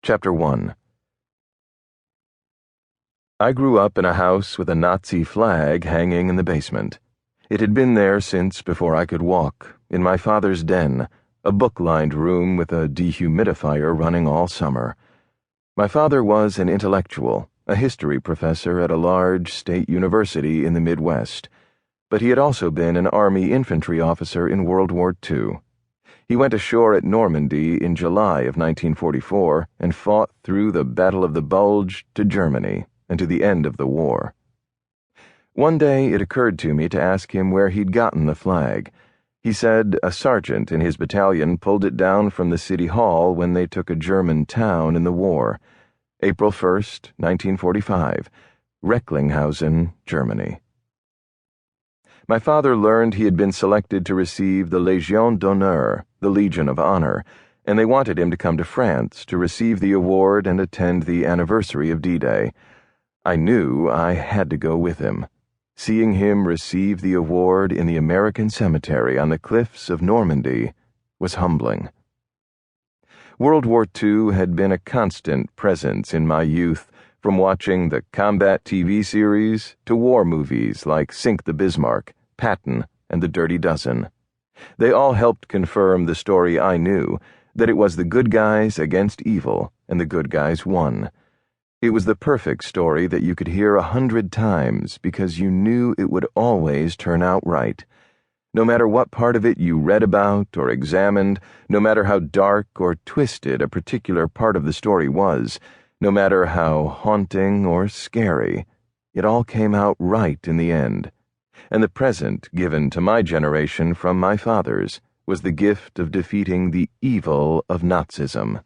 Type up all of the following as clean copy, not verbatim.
Chapter 1. I grew up in a house with a Nazi flag hanging in the basement. It had been there since before I could walk, in my father's den, a book-lined room with a dehumidifier running all summer. My father was an intellectual, a history professor at a large state university in the Midwest, but he had also been an Army infantry officer in World War II. He went ashore at Normandy in July of 1944 and fought through the Battle of the Bulge to Germany and to the end of the war. One day it occurred to me to ask him where he'd gotten the flag. He said a sergeant in his battalion pulled it down from the city hall when they took a German town in the war. April 1st, 1945, Recklinghausen, Germany. My father learned he had been selected to receive the Légion d'honneur, the Legion of Honor, and they wanted him to come to France to receive the award and attend the anniversary of D-Day. I knew I had to go with him. Seeing him receive the award in the American cemetery on the cliffs of Normandy was humbling. World War II had been a constant presence in my youth, from watching the combat TV series to war movies like Sink the Bismarck, Patton, and The Dirty Dozen. They all helped confirm the story I knew, that it was the good guys against evil, and the good guys won. It was the perfect story that you could hear 100 times because you knew it would always turn out right. No matter what part of it you read about or examined, no matter how dark or twisted a particular part of the story was, no matter how haunting or scary, it all came out right in the end. And the present given to my generation from my fathers was the gift of defeating the evil of Nazism.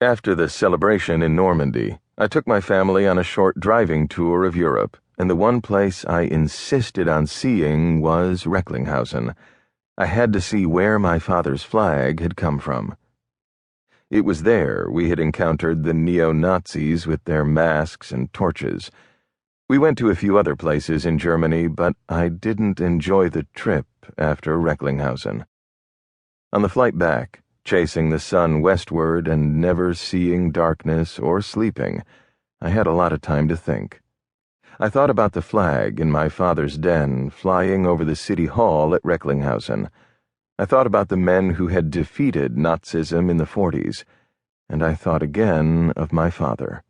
After the celebration in Normandy, I took my family on a short driving tour of Europe, and the one place I insisted on seeing was Recklinghausen. I had to see where my father's flag had come from. It was there we had encountered the neo-Nazis with their masks and torches. We went to a few other places in Germany, but I didn't enjoy the trip after Recklinghausen. On the flight back, chasing the sun westward and never seeing darkness or sleeping, I had a lot of time to think. I thought about the flag in my father's den flying over the city hall at Recklinghausen. I thought about the men who had defeated Nazism in the 40s, and I thought again of my father.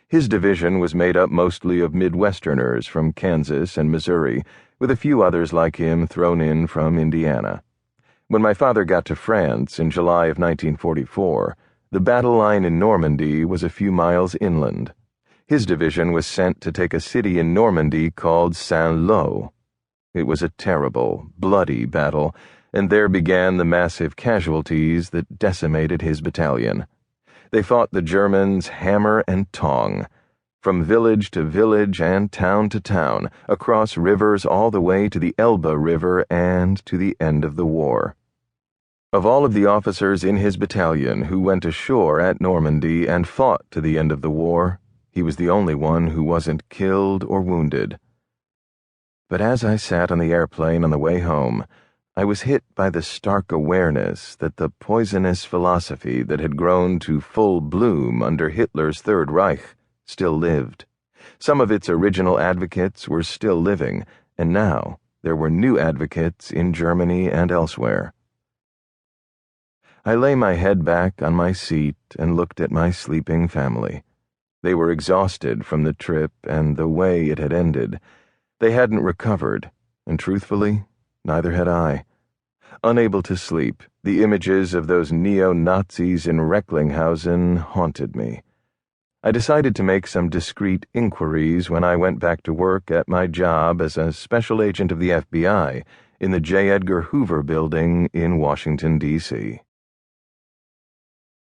His division was made up mostly of Midwesterners from Kansas and Missouri, with a few others like him thrown in from Indiana. When my father got to France in July of 1944, the battle line in Normandy was a few miles inland. His division was sent to take a city in Normandy called Saint-Lô. It was a terrible, bloody battle, and there began the massive casualties that decimated his battalion. They fought the Germans hammer and tong, from village to village and town to town, across rivers all the way to the Elbe River and to the end of the war. Of all of the officers in his battalion who went ashore at Normandy and fought to the end of the war, he was the only one who wasn't killed or wounded. But as I sat on the airplane on the way home, I was hit by the stark awareness that the poisonous philosophy that had grown to full bloom under Hitler's Third Reich still lived. Some of its original advocates were still living, and now there were new advocates in Germany and elsewhere. I lay my head back on my seat and looked at my sleeping family. They were exhausted from the trip and the way it had ended. They hadn't recovered, and truthfully, neither had I. Unable to sleep, the images of those neo-Nazis in Recklinghausen haunted me. I decided to make some discreet inquiries when I went back to work at my job as a special agent of the FBI in the J. Edgar Hoover building in Washington, D.C.